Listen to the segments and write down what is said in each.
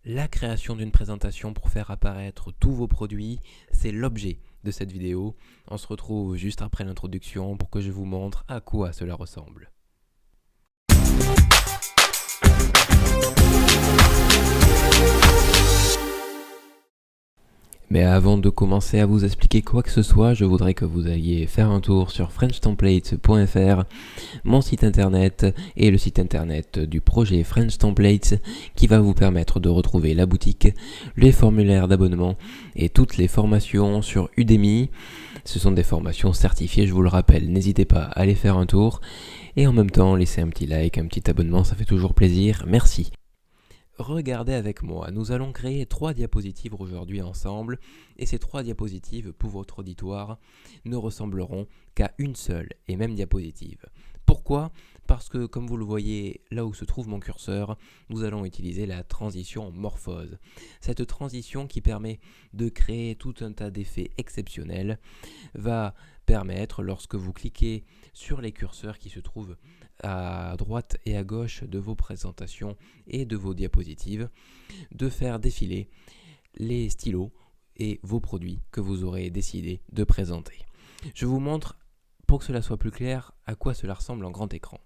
La création d'une présentation pour faire apparaître tous vos produits, c'est l'objet de cette vidéo. On se retrouve juste après l'introduction pour que je vous montre à quoi cela ressemble. Mais avant de commencer à vous expliquer quoi que ce soit, je voudrais que vous alliez faire un tour sur FrenchTemplates.fr, mon site internet et le site internet du projet French Templates qui va vous permettre de retrouver la boutique, les formulaires d'abonnement et toutes les formations sur Udemy. Ce sont des formations certifiées, je vous le rappelle, n'hésitez pas à aller faire un tour et en même temps laissez un petit like, un petit abonnement, ça fait toujours plaisir, merci. Regardez avec moi, nous allons créer 3 diapositives aujourd'hui ensemble et ces 3 diapositives pour votre auditoire ne ressembleront qu'à une seule et même diapositive. Pourquoi ? Parce que comme vous le voyez là où se trouve mon curseur, nous allons utiliser la transition morphose. Cette transition qui permet de créer tout un tas d'effets exceptionnels va permettre, lorsque vous cliquez sur les curseurs qui se trouvent à droite et à gauche de vos présentations et de vos diapositives, de faire défiler les stylos et vos produits que vous aurez décidé de présenter. Je vous montre, pour que cela soit plus clair, à quoi cela ressemble en grand écran.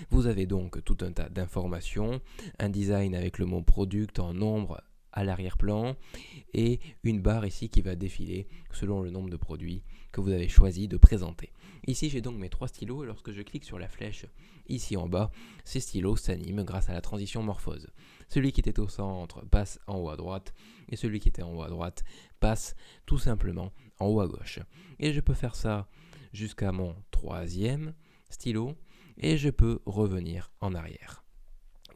Vous avez donc tout un tas d'informations, un design avec le mot product en nombre à l'arrière-plan et une barre ici qui va défiler selon le nombre de produits que vous avez choisi de présenter. Ici j'ai donc mes 3 stylos et lorsque je clique sur la flèche ici en bas, ces stylos s'animent grâce à la transition morphose. Celui qui était au centre passe en haut à droite et celui qui était en haut à droite passe tout simplement en haut à gauche. Et je peux faire ça jusqu'à mon 3e stylo et je peux revenir en arrière.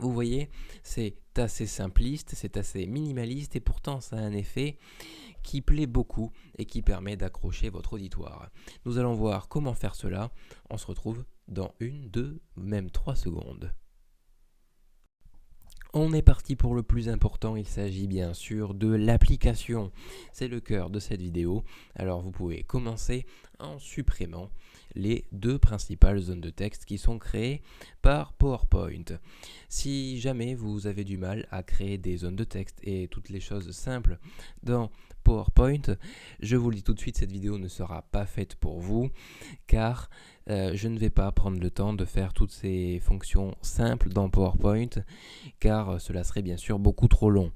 Vous voyez, c'est assez simpliste, c'est assez minimaliste et pourtant ça a un effet qui plaît beaucoup et qui permet d'accrocher votre auditoire. Nous allons voir comment faire cela. On se retrouve dans 1, 2, même 3 secondes. On est parti pour le plus important, il s'agit bien sûr de l'application. C'est le cœur de cette vidéo. Alors vous pouvez commencer en supprimant les 2 principales zones de texte qui sont créées par PowerPoint. Si jamais vous avez du mal à créer des zones de texte et toutes les choses simples dans PowerPoint, je vous le dis tout de suite, cette vidéo ne sera pas faite pour vous car je ne vais pas prendre le temps de faire toutes ces fonctions simples dans PowerPoint car cela serait bien sûr beaucoup trop long.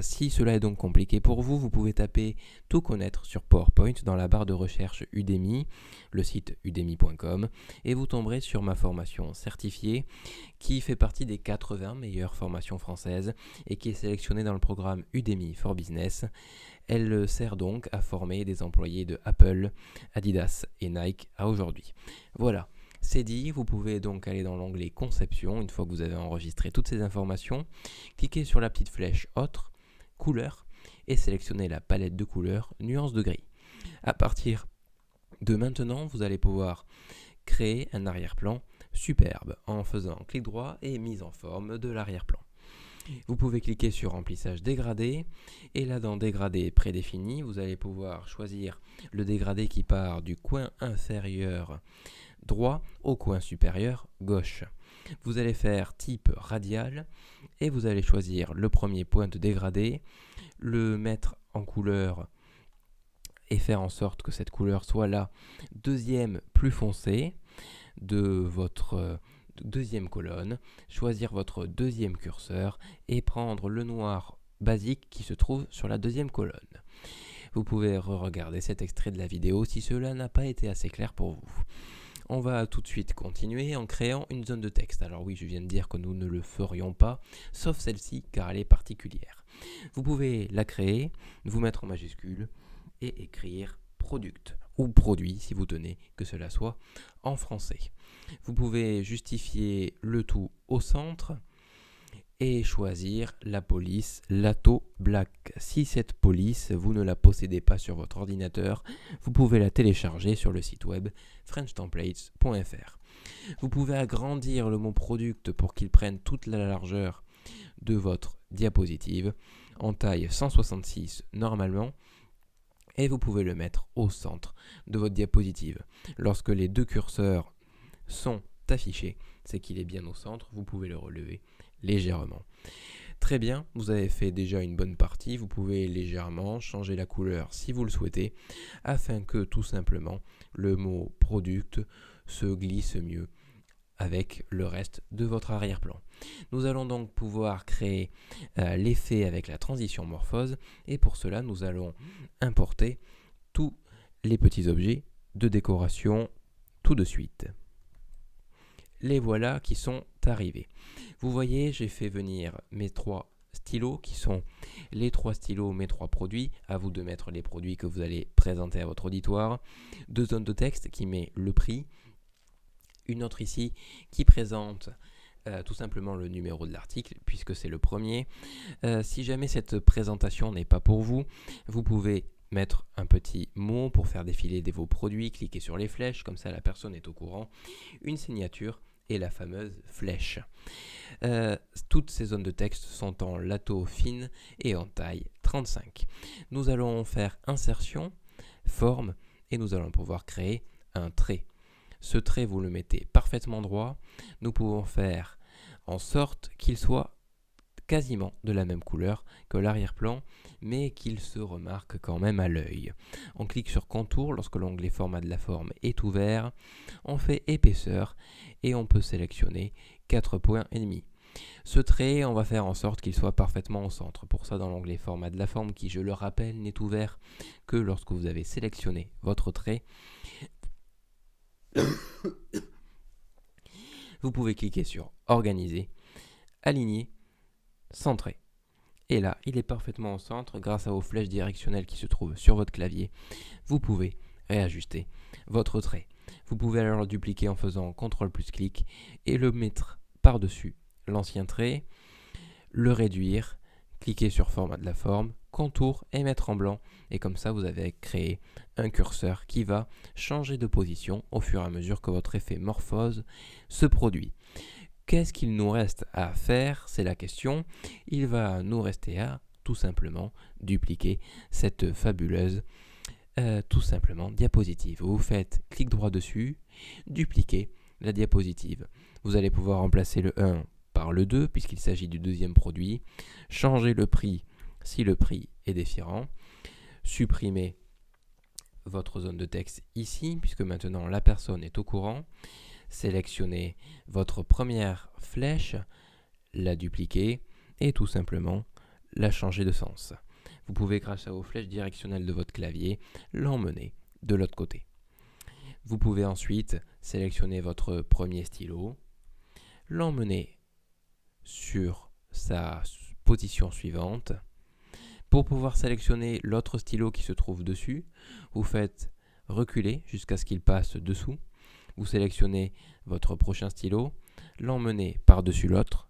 Si cela est donc compliqué pour vous, vous pouvez taper tout connaître sur PowerPoint dans la barre de recherche Udemy, le site udemy.com, et vous tomberez sur ma formation certifiée qui fait partie des 80 meilleures formations françaises et qui est sélectionnée dans le programme Udemy for Business. Elle sert donc à former des employés de Apple, Adidas et Nike à aujourd'hui. Voilà. C'est dit, vous pouvez donc aller dans l'onglet Conception, une fois que vous avez enregistré toutes ces informations, cliquez sur la petite flèche Autre, Couleurs, et sélectionnez la palette de couleurs Nuance de gris. À partir de maintenant, vous allez pouvoir créer un arrière-plan superbe en faisant clic droit et mise en forme de l'arrière-plan. Vous pouvez cliquer sur remplissage dégradé et là dans dégradé prédéfini, vous allez pouvoir choisir le dégradé qui part du coin inférieur droit au coin supérieur gauche. Vous allez faire type radial et vous allez choisir le premier point de dégradé, le mettre en couleur et faire en sorte que cette couleur soit la deuxième plus foncée de votre deuxième colonne, choisir votre deuxième curseur et prendre le noir basique qui se trouve sur la deuxième colonne. Vous pouvez re-regarder cet extrait de la vidéo si cela n'a pas été assez clair pour vous. On va tout de suite continuer en créant une zone de texte. Alors oui, je viens de dire que nous ne le ferions pas, sauf celle-ci car elle est particulière. Vous pouvez la créer, vous mettre en majuscule et écrire product ou produit si vous tenez que cela soit en français. Vous pouvez justifier le tout au centre et choisir la police Lato Black. Si cette police, vous ne la possédez pas sur votre ordinateur, vous pouvez la télécharger sur le site web FrenchTemplates.fr. Vous pouvez agrandir le mot product pour qu'il prenne toute la largeur de votre diapositive en taille 166 normalement. Et vous pouvez le mettre au centre de votre diapositive. Lorsque les 2 curseurs sont affichés, c'est qu'il est bien au centre, vous pouvez le relever légèrement. Très bien, vous avez fait déjà une bonne partie, vous pouvez légèrement changer la couleur si vous le souhaitez, afin que tout simplement le mot product se glisse mieux avec le reste de votre arrière-plan. Nous allons donc pouvoir créer l'effet avec la transition morphose, et pour cela nous allons importer tous les petits objets de décoration tout de suite. Les voilà qui sont arrivés. Vous voyez, j'ai fait venir mes 3 stylos qui sont les 3 stylos, mes 3 produits. À vous de mettre les produits que vous allez présenter à votre auditoire. 2 zones de texte qui met le prix. Une autre ici qui présente tout simplement le numéro de l'article puisque c'est le premier. Si jamais cette présentation n'est pas pour vous, vous pouvez mettre un petit mot pour faire défiler vos produits, cliquez sur les flèches, comme ça la personne est au courant, une signature et la fameuse flèche. Toutes ces zones de texte sont en lato fine et en taille 35. Nous allons faire insertion, forme et nous allons pouvoir créer un trait. Ce trait, vous le mettez parfaitement droit. Nous pouvons faire en sorte qu'il soit quasiment de la même couleur que l'arrière-plan, mais qu'il se remarque quand même à l'œil. On clique sur contour lorsque l'onglet format de la forme est ouvert. On fait épaisseur et on peut sélectionner 4,5 points. Ce trait, on va faire en sorte qu'il soit parfaitement au centre. Pour ça, dans l'onglet format de la forme, qui, je le rappelle, n'est ouvert que lorsque vous avez sélectionné votre trait, vous pouvez cliquer sur organiser, aligner, centrer. Et là, il est parfaitement au centre grâce aux flèches directionnelles qui se trouvent sur votre clavier. Vous pouvez réajuster votre trait. Vous pouvez alors le dupliquer en faisant CTRL plus clic et le mettre par-dessus l'ancien trait, le réduire, cliquer sur format de la forme, contour et mettre en blanc. Et comme ça, vous avez créé un curseur qui va changer de position au fur et à mesure que votre effet morphose se produit. Qu'est-ce qu'il nous reste à faire? C'est la question. Il va nous rester à tout simplement dupliquer cette fabuleuse tout simplement diapositive. Vous faites clic droit dessus, dupliquer la diapositive. Vous allez pouvoir remplacer le 1 par le 2 puisqu'il s'agit du deuxième produit, changer le prix si le prix est différent, supprimer votre zone de texte ici puisque maintenant la personne est au courant, sélectionnez votre première flèche, la dupliquer et tout simplement la changer de sens. Vous pouvez, grâce aux flèches directionnelles de votre clavier, l'emmener de l'autre côté. Vous pouvez ensuite sélectionner votre premier stylo, l'emmener sur sa position suivante. Pour pouvoir sélectionner l'autre stylo qui se trouve dessus, vous faites reculer jusqu'à ce qu'il passe dessous. Vous sélectionnez votre prochain stylo, l'emmenez par-dessus l'autre,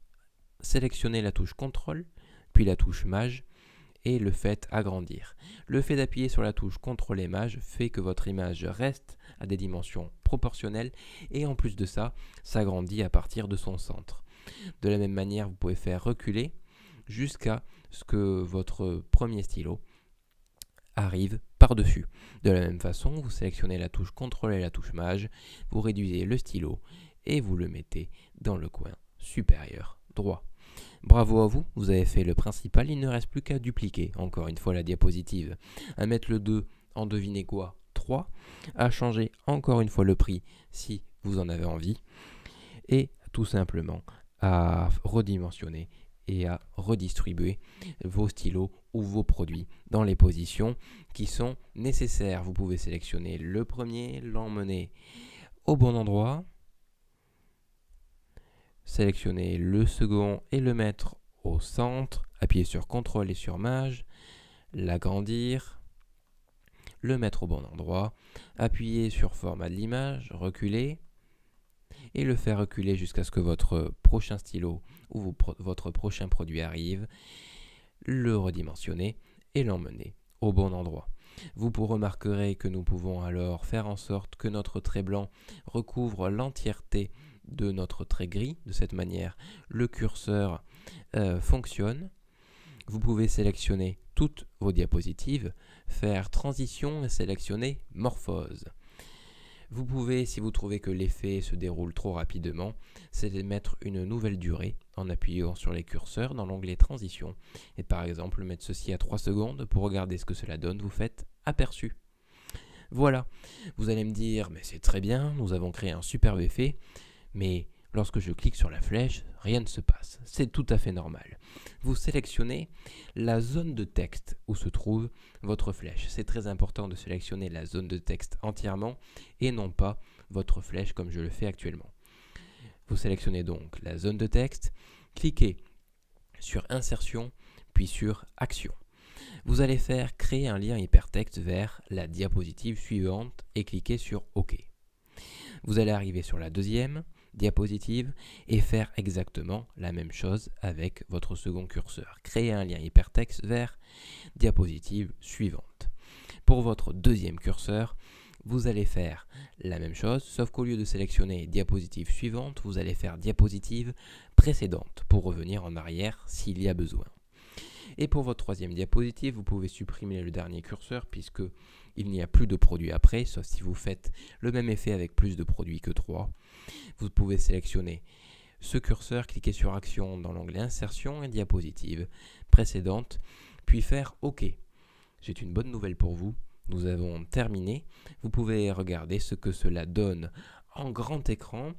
sélectionnez la touche CTRL, puis la touche Maj, et le faites agrandir. Le fait d'appuyer sur la touche CTRL et Maj fait que votre image reste à des dimensions proportionnelles et en plus de ça, s'agrandit à partir de son centre. De la même manière, vous pouvez faire reculer jusqu'à ce que votre premier stylo arrive par-dessus. De la même façon, vous sélectionnez la touche CTRL et la touche Maj, vous réduisez le stylo et vous le mettez dans le coin supérieur droit. Bravo à vous, vous avez fait le principal, il ne reste plus qu'à dupliquer encore une fois la diapositive, à mettre le 2 en devinez quoi 3, à changer encore une fois le prix si vous en avez envie, et tout simplement à redimensionner et à redistribuer vos stylos ou vos produits dans les positions qui sont nécessaires. Vous pouvez sélectionner le premier, l'emmener au bon endroit, sélectionner le second et le mettre au centre, appuyer sur CTRL et sur Maj, l'agrandir, le mettre au bon endroit, appuyer sur format de l'image, reculer et le faire reculer jusqu'à ce que votre prochain stylo ou votre prochain produit arrive, le redimensionner et l'emmener au bon endroit. Vous remarquerez que nous pouvons alors faire en sorte que notre trait blanc recouvre l'entièreté de notre trait gris. De cette manière, le curseur fonctionne. Vous pouvez sélectionner toutes vos diapositives, faire transition et sélectionner morphose. Vous pouvez, si vous trouvez que l'effet se déroule trop rapidement, c'est de mettre une nouvelle durée en appuyant sur les curseurs dans l'onglet Transition. Et par exemple, mettre ceci à 3 secondes pour regarder ce que cela donne, vous faites Aperçu. Voilà, vous allez me dire, mais c'est très bien, nous avons créé un superbe effet, mais lorsque je clique sur la flèche, rien ne se passe. C'est tout à fait normal. Vous sélectionnez la zone de texte où se trouve votre flèche. C'est très important de sélectionner la zone de texte entièrement et non pas votre flèche comme je le fais actuellement. Vous sélectionnez donc la zone de texte, cliquez sur Insertion, puis sur Action. Vous allez faire créer un lien hypertexte vers la diapositive suivante et cliquez sur OK. Vous allez arriver sur la deuxième diapositive et faire exactement la même chose avec votre second curseur. Créer un lien hypertexte vers diapositive suivante. Pour votre deuxième curseur, vous allez faire la même chose, sauf qu'au lieu de sélectionner diapositive suivante, vous allez faire diapositive précédente pour revenir en arrière s'il y a besoin. Et pour votre troisième diapositive, vous pouvez supprimer le dernier curseur puisque il n'y a plus de produits après, sauf si vous faites le même effet avec plus de produits que 3. Vous pouvez sélectionner ce curseur, cliquer sur Action dans l'onglet Insertion et diapositive précédente, puis faire OK. J'ai une bonne nouvelle pour vous, nous avons terminé. Vous pouvez regarder ce que cela donne en grand écran.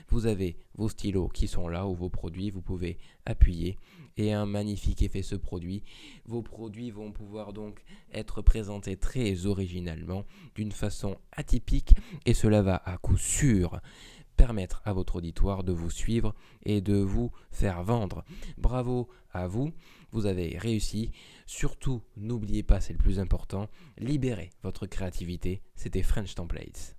Vous avez vos stylos qui sont là ou vos produits, vous pouvez appuyer et un magnifique effet se produit. Vos produits vont pouvoir donc être présentés très originalement, d'une façon atypique et cela va à coup sûr permettre à votre auditoire de vous suivre et de vous faire vendre. Bravo à vous, vous avez réussi. Surtout, n'oubliez pas, c'est le plus important, libérez votre créativité. C'était French Templates.